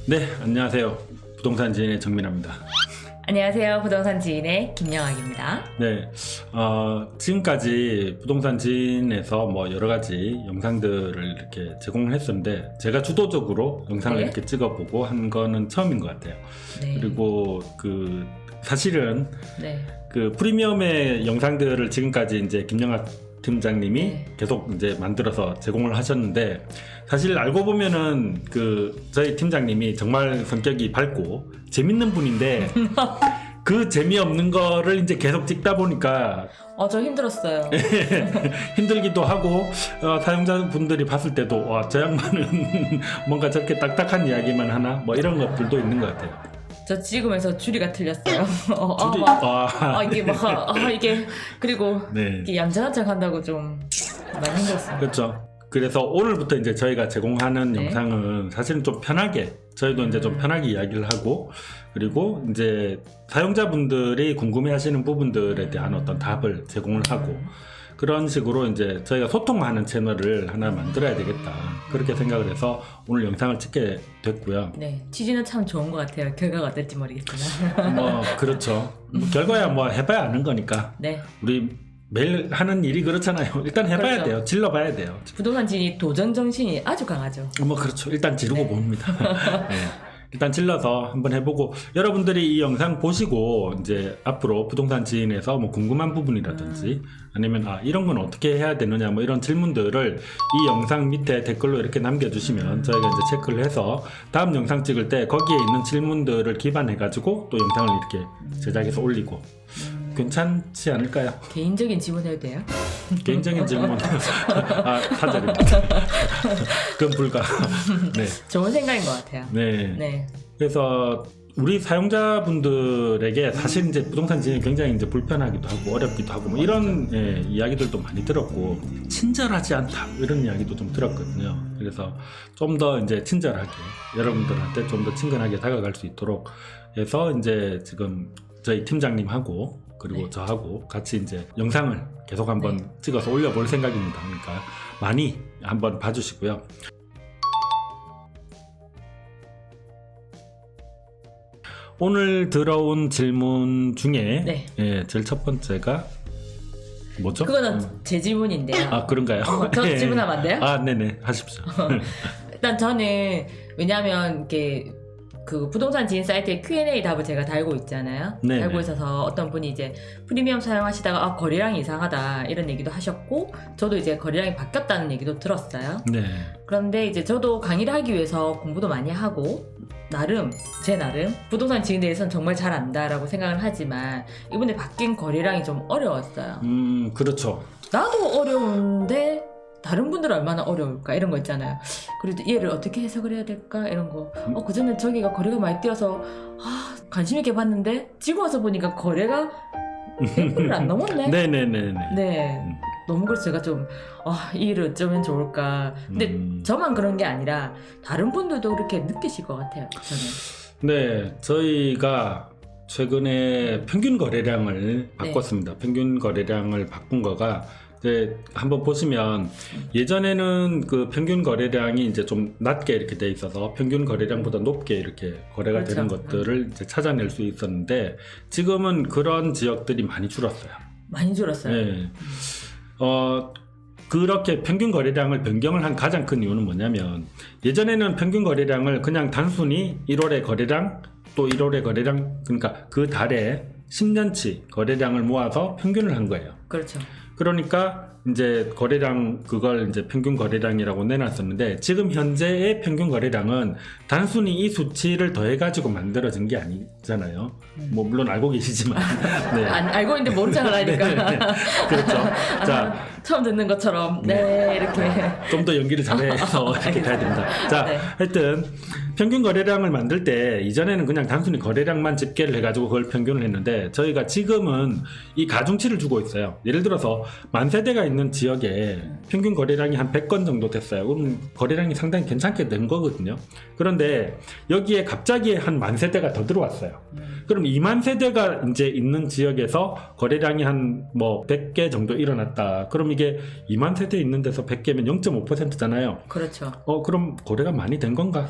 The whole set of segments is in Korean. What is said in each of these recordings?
네, 안녕하세요. 부동산 지인의 정민아입니다. 안녕하세요. 부동산 지인의 김영학입니다. 네, 지금까지 부동산 지인에서 뭐 여러 가지 영상들을 이렇게 제공을 했었는데 제가 주도적으로 영상을 네. 이렇게 찍어보고 한 거는 처음인 것 같아요. 네. 그리고 사실은 네. 프리미엄의 영상들을 지금까지 이제 김영학 팀장님이 네. 계속 이제 만들어서 제공을 하셨는데 사실 알고 보면은 저희 팀장님이 정말 성격이 밝고 재밌는 분인데 그 재미없는 거를 이제 계속 찍다 보니까 저 힘들었어요. 힘들기도 하고 사용자분들이 봤을 때도 와, 저 양반은 뭔가 저렇게 딱딱한 이야기만 하나 뭐 이런 것들도 있는 것 같아요. 저 찍으면서 줄이가 틀렸어요. 이게 그리고 네. 이게 얌전한 척 한다고 좀 많이 힘들었어요. 그렇죠. 그래서 오늘부터 이제 저희가 제공하는 네. 영상은 사실은 좀 편하게 저희도 이제 좀 편하게 이야기를 하고 그리고 이제 사용자분들이 궁금해하시는 부분들에 대한 어떤 답을 제공을 하고 그런 식으로 이제 저희가 소통하는 채널을 하나 만들어야 되겠다 그렇게 생각을 해서 오늘 영상을 찍게 됐고요. 네, 취지는 참 좋은 것 같아요. 결과가 어떨지 모르겠지만. 뭐 그렇죠. 뭐 결과야 뭐 해봐야 아는 거니까. 네. 우리 매일 하는 일이 그렇잖아요. 일단 해봐야 그렇죠. 돼요. 질러봐야 돼요. 부동산 지인이 도전 정신이 아주 강하죠. 뭐 그렇죠. 일단 지르고 네. 봅니다. 네. 일단 질러서 한번 해보고 여러분들이 이 영상 보시고 이제 앞으로 부동산 지인에서 뭐 궁금한 부분이라든지 아니면 이런 건 어떻게 해야 되느냐 뭐 이런 질문들을 이 영상 밑에 댓글로 이렇게 남겨주시면 저희가 이제 체크를 해서 다음 영상 찍을 때 거기에 있는 질문들을 기반해 가지고 또 영상을 이렇게 제작해서 올리고 괜찮지 않을까요? 개인적인 질문 해도 돼요? 개인적인 질문 타절입니다. 그건 불가. 네. 좋은 생각인 것 같아요. 네. 네. 그래서 우리 사용자분들에게 사실 이제 부동산 지원이 굉장히 이제 불편하기도 하고 어렵기도 하고 뭐 이런 이야기들도 많이 들었고 친절하지 않다 이런 이야기도 좀 들었거든요. 그래서 좀 더 이제 친절하게 여러분들한테 좀 더 친근하게 다가갈 수 있도록 해서 이제 지금 저희 팀장님하고 그리고 네. 저하고 같이 이제 영상을 계속 한번 찍어서 올려볼 생각입니다. 그러니까 많이 한번 봐주시고요. 오늘 들어온 질문 중에 네. 제일 첫 번째가 뭐죠? 그거는 제 질문인데요. 그런가요? 저 질문하면 안 돼요? 네네 하십시오. 일단 저는 왜냐하면 이렇게 그 부동산 지인 사이트에 Q&A 답을 제가 달고 있잖아요. 네네. 달고 있어서 어떤 분이 이제 프리미엄 사용하시다가 거래량이 이상하다 이런 얘기도 하셨고 저도 이제 거래량이 바뀌었다는 얘기도 들었어요. 네. 그런데 이제 저도 강의를 하기 위해서 공부도 많이 하고 제 나름 부동산 지인에 대해서는 정말 잘 안다라고 생각을 하지만 이번에 바뀐 거래량이 좀 어려웠어요. 그렇죠. 나도 어려운데 다른 분들은 얼마나 어려울까 이런 거 있잖아요. 그래도 얘를 어떻게 해석을 해야 될까 이런 거. 그전에 저기가 거래가 많이 뛰어서 관심 있게 봤는데 지금 와서 보니까 거래가 100%를 안 넘었네. 네네네네. 네. 너무 그래서 제가 좀 이 일을 어쩌면 좋을까. 근데 저만 그런 게 아니라 다른 분들도 그렇게 느끼실 것 같아요. 저는. 네, 저희가 최근에 평균 거래량을 바꿨습니다. 평균 거래량을 바꾼 거가 이제 한번 보시면 예전에는 그 평균 거래량이 이제 좀 낮게 이렇게 돼 있어서 평균 거래량보다 높게 이렇게 거래가 그렇죠. 되는 것들을 이제 찾아낼 수 있었는데 지금은 그런 지역들이 많이 줄었어요. 많이 줄었어요. 네. 그렇게 평균 거래량을 변경을 한 가장 큰 이유는 뭐냐면 예전에는 평균 거래량을 그냥 단순히 1월의 거래량 또 1월의 거래량 그러니까 그 달에 10년치 거래량을 모아서 평균을 한 거예요. 그렇죠. 그러니까 이제 거래량 그걸 이제 평균 거래량이라고 내놨었는데 지금 현재의 평균 거래량은 단순히 이 수치를 더해가지고 만들어진 게 아니잖아요. 뭐 물론 알고 계시지만 네. 알고 있는데 모른 척을 하니까. 네. 그렇죠. 자, 처음 듣는 것처럼 이렇게 좀 더 연기를 잘해서 이렇게 가야 됩니다. 자, 네. 하여튼 평균 거래량을 만들 때 이전에는 그냥 단순히 거래량만 집계를 해가지고 그걸 평균을 했는데 저희가 지금은 이 가중치를 주고 있어요. 예를 들어서 만 세대가 있는 지역에 평균 거래량이 한 100건 정도 됐어요. 그럼 거래량이 상당히 괜찮게 된 거거든요. 그런데 여기에 갑자기 한 만 세대가 더 들어왔어요. 그럼 2만 세대가 이제 있는 지역에서 거래량이 한 뭐 100개 정도 일어났다. 그럼 이게 2만 세대 있는 데서 100개면 0.5%잖아요. 그렇죠. 그럼 거래가 많이 된 건가?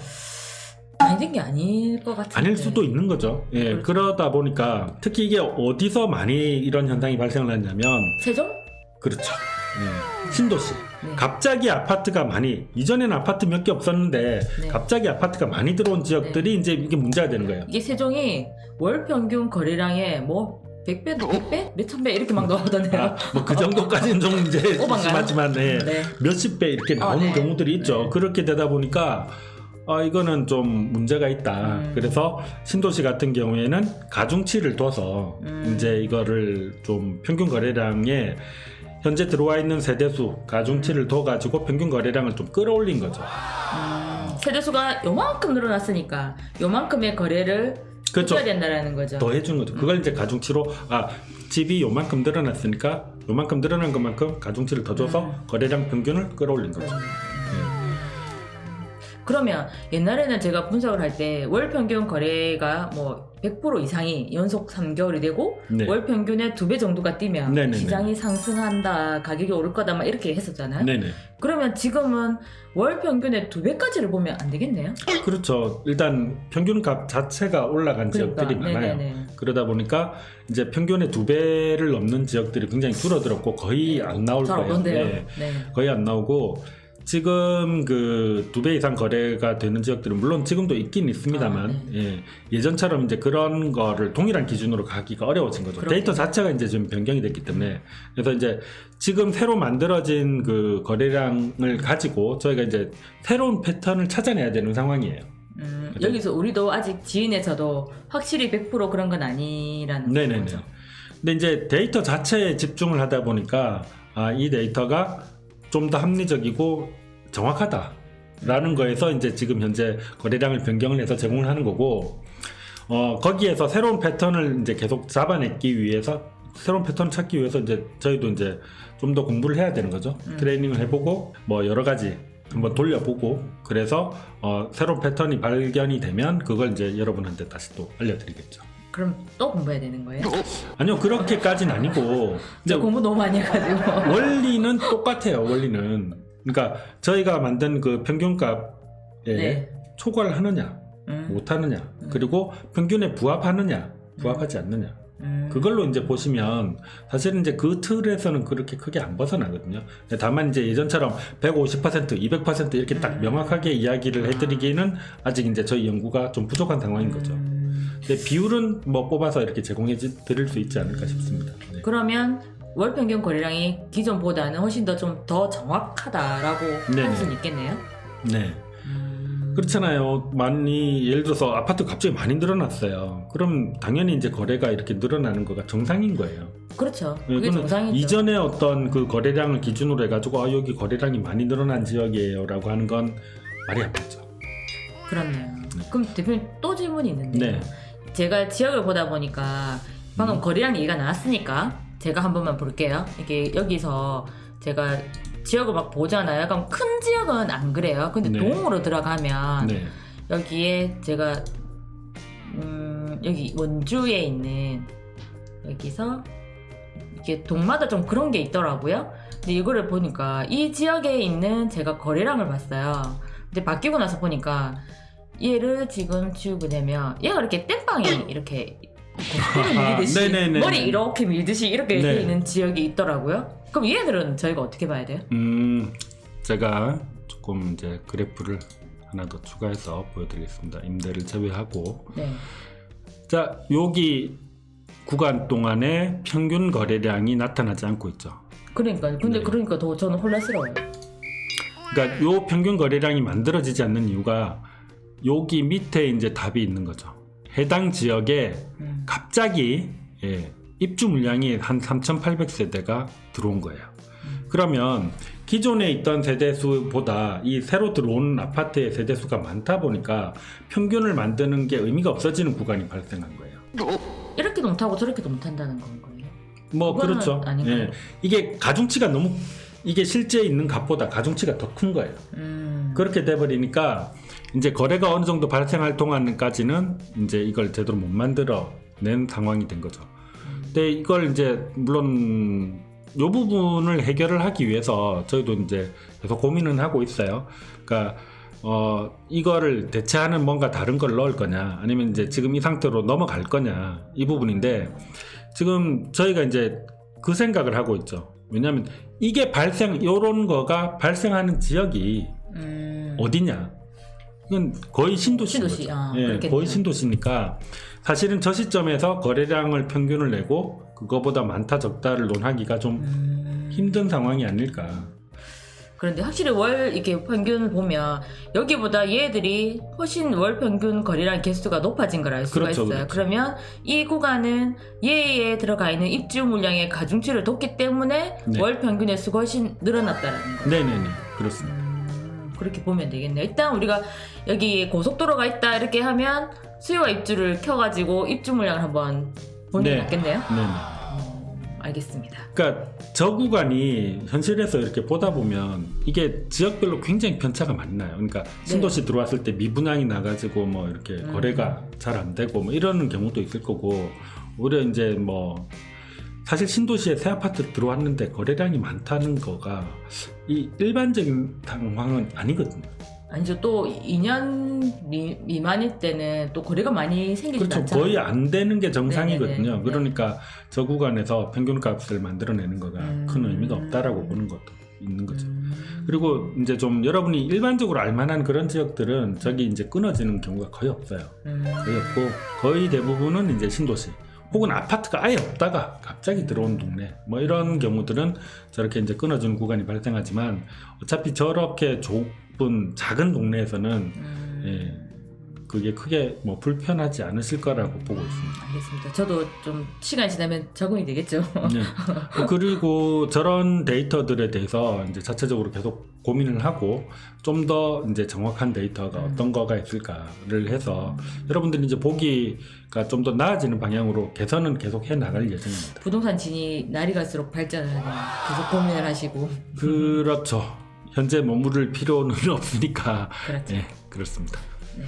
많이 된 게 아닐 것 같은데. 아닐 수도 있는 거죠. 예, 그렇죠. 그러다 보니까 특히 이게 어디서 많이 이런 현상이 발생을 하냐면 세종? 그렇죠. 예, 신도시. 네. 갑자기 아파트가 많이 이전에는 아파트 몇 개 없었는데 네. 갑자기 아파트가 많이 들어온 지역들이 이제 이게 문제가 되는 거예요. 이게 세종이 월 평균 거래량에 뭐 100배, 100배, 몇천 배 이렇게 막 나오던데요. 뭐 그 정도까지는 좀 이제 오반가요? 심하지만 네. 네. 몇십 배 이렇게 나오는 네. 경우들이 있죠. 네. 그렇게 되다 보니까 이거는 좀 문제가 있다. 그래서 신도시 같은 경우에는 가중치를 둬서 이제 이거를 좀 평균 거래량에 현재 들어와 있는 세대수 가중치를 둬가지고 평균 거래량을 좀 끌어올린 거죠. 세대수가 요만큼 늘어났으니까 요만큼의 거래를 그렇죠. 해줘야 된다라는 거죠. 더 해준 거죠. 그걸 이제 가중치로 집이 요만큼 늘어났으니까 요만큼 늘어난 것만큼 가중치를 더 줘서 거래량 평균을 끌어올린 거죠. 그러면 옛날에는 제가 분석을 할 때 월 평균 거래가 뭐 100% 이상이 연속 3개월이 되고 네. 월 평균의 2배 정도가 뛰면 네네네. 시장이 상승한다, 가격이 오를 거다 막 이렇게 했었잖아요. 네네. 그러면 지금은 월 평균의 2배까지를 보면 안 되겠네요. 그렇죠. 일단 평균값 자체가 올라간 지역들이 많아요. 네네네. 그러다 보니까 이제 평균의 2배를 넘는 지역들이 굉장히 줄어들었고 거의 안 나올 잘 거예요. 없던데요. 네. 네. 거의 안 나오고 지금 그 2배 이상 거래가 되는 지역들은 물론 지금도 있긴 있습니다만 예전처럼 이제 그런 거를 동일한 기준으로 가기가 어려워진 거죠. 그렇군요. 데이터 자체가 이제 좀 변경이 됐기 때문에 그래서 이제 지금 새로 만들어진 그 거래량을 가지고 저희가 이제 새로운 패턴을 찾아내야 되는 상황이에요. 여기서 우리도 아직 지인에서도 확실히 100% 그런 건 아니라는 네네네. 거죠. 근데 이제 데이터 자체에 집중을 하다 보니까 이 데이터가 좀 더 합리적이고 정확하다라는 거에서 이제 지금 현재 거래량을 변경을 해서 제공을 하는 거고 거기에서 새로운 패턴을 이제 계속 잡아내기 위해서 새로운 패턴을 찾기 위해서 이제 저희도 이제 좀 더 공부를 해야 되는 거죠. 트레이닝을 해보고 뭐 여러 가지 한번 돌려보고 그래서 새로운 패턴이 발견이 되면 그걸 이제 여러분한테 다시 또 알려드리겠죠. 그럼 또 공부해야 되는 거예요? 아니요 그렇게까지는 아니고 저 공부 너무 많이 해가지고. 원리는 똑같아요. 원리는 그러니까 저희가 만든 그 평균값에 네. 초과를 하느냐 못하느냐 그리고 평균에 부합하느냐 부합하지 않느냐 그걸로 이제 보시면 사실은 이제 그 틀에서는 그렇게 크게 안 벗어나거든요. 다만 이제 예전처럼 150%, 200% 이렇게 딱 명확하게 이야기를 해드리기는 아직 이제 저희 연구가 좀 부족한 상황인 거죠. 근데 비율은 뭐 뽑아서 이렇게 제공해 드릴 수 있지 않을까 싶습니다. 네. 그러면 월 평균 거래량이 기존보다는 훨씬 더 좀 더 정확하다라고 네네. 할 수는 있겠네요. 네. 그렇잖아요. 많이 예를 들어서 아파트 갑자기 많이 늘어났어요. 그럼 당연히 이제 거래가 이렇게 늘어나는 거가 정상인 거예요. 그렇죠. 네, 그게 그거는 정상이죠. 이전에 어떤 그 거래량을 기준으로 해가지고 여기 거래량이 많이 늘어난 지역이에요라고 하는 건 말이 안 되죠. 그렇네요. 그럼 대표님 또 질문이 있는데 네. 제가 지역을 보다 보니까 방금 거래량 얘기가 나왔으니까 제가 한 번만 볼게요. 이게 여기서 제가 지역을 막 보잖아요. 그럼 큰 지역은 안 그래요. 근데 네. 동으로 들어가면 네. 여기에 제가 여기 원주에 있는 여기서 이게 동마다 좀 그런 게 있더라고요. 근데 이거를 보니까 이 지역에 있는 제가 거래량을 봤어요. 근데 바뀌고 나서 보니까 얘를 지금 지우게 되면 얘가 이렇게 땜빵이 이렇게 머리 밀듯이 네네네. 머리 이렇게 밀듯이 이렇게 네. 돼 있는 지역이 있더라고요. 그럼 얘들은 저희가 어떻게 봐야 돼요? 제가 조금 이제 그래프를 하나 더 추가해서 보여드리겠습니다. 임대를 제외하고 네. 자 여기 구간 동안에 평균 거래량이 나타나지 않고 있죠. 그러니까 근데 네. 그러니까 더 저는 혼란스러워요. 그러니까 요 평균 거래량이 만들어지지 않는 이유가 여기 밑에 이제 답이 있는 거죠. 해당 지역에 갑자기 입주 물량이 한 3,800세대가 들어온 거예요. 그러면 기존에 있던 세대수보다 이 새로 들어온 아파트의 세대수가 많다 보니까 평균을 만드는 게 의미가 없어지는 구간이 발생한 거예요. 이렇게도 못하고 저렇게도 못한다는 건 거예요. 뭐 그거는 그렇죠. 아닌가요? 이게 가중치가 너무 이게 실제 있는 값보다 가중치가 더 큰 거예요. 그렇게 돼버리니까 이제 거래가 어느 정도 발생할 동안까지는 이제 이걸 제대로 못 만들어 낸 상황이 된 거죠. 근데 이걸 이제 물론 이 부분을 해결을 하기 위해서 저희도 이제 계속 고민은 하고 있어요. 그러니까 이거를 대체하는 뭔가 다른 걸 넣을 거냐, 아니면 이제 지금 이 상태로 넘어갈 거냐, 이 부분인데, 지금 저희가 이제 그 생각을 하고 있죠. 왜냐하면 이게 요런 거가 발생하는 지역이 어디냐? 이건 거의 신도시인 신도시, 거죠. 아, 예, 그렇겠네요. 거의 신도시니까 사실은 저 시점에서 거래량을 평균을 내고 그거보다 많다 적다를 논하기가 좀 힘든 상황이 아닐까. 그런데 확실히 월 이렇게 평균을 보면 여기보다 얘들이 훨씬 월 평균 거래량 개수가 높아진 걸 알 수가 그렇죠, 있어요. 그렇죠. 그러면 이 구간은 얘에 들어가 있는 입주 물량의 가중치를 뒀기 때문에 네. 월 평균의 수가 훨씬 늘어났다는 거예요. 네네네, 그렇습니다. 그렇게 보면 되겠네요. 일단 우리가 여기 고속도로가 있다 이렇게 하면 수요와 입주를 켜가지고 입주 물량을 한번 보는 게 네. 낫겠네요. 네네. 알겠습니다. 그러니까 저 구간이 현실에서 이렇게 보다 보면 이게 지역별로 굉장히 편차가 많이 나요. 그러니까 신도시 들어왔을 때 미분양이 나가지고 뭐 이렇게 거래가 잘 안 되고 뭐 이러는 경우도 있을 거고, 오히려 이제 뭐 사실 신도시에 새 아파트 들어왔는데 거래량이 많다는 거가 이 일반적인 상황은 아니거든요. 아니죠. 또 2년 미만일 때는 또 거래가 많이 생기지 그렇죠. 않잖아요. 거의 안 되는 게 정상이거든요. 네네네. 그러니까 저 구간에서 평균값을 만들어내는 거가 큰 의미가 없다라고 보는 것도 있는 거죠. 그리고 이제 좀 여러분이 일반적으로 알만한 그런 지역들은 저기 이제 끊어지는 경우가 거의 없어요. 거의 없고, 거의 대부분은 이제 신도시 혹은 아파트가 아예 없다가 갑자기 들어온 동네, 뭐 이런 경우들은 저렇게 이제 끊어지는 구간이 발생하지만, 어차피 저렇게 좁은 작은 동네에서는 예, 그게 크게 뭐 불편하지 않으실 거라고 보고 있습니다. 알겠습니다. 저도 좀 시간이 지나면 적응이 되겠죠. 네. 그리고 저런 데이터들에 대해서 이제 자체적으로 계속 고민을 하고 좀 더 이제 정확한 데이터가 어떤 거가 있을까를 해서 여러분들이 이제 보기가 좀 더 나아지는 방향으로 개선은 계속 해 나갈 예정입니다. 부동산 진이 날이 갈수록 발전을 하네요. 계속 고민을 하시고. 그렇죠. 현재 머무를 필요는 없으니까. 그렇죠. 네, 그렇습니다. 네.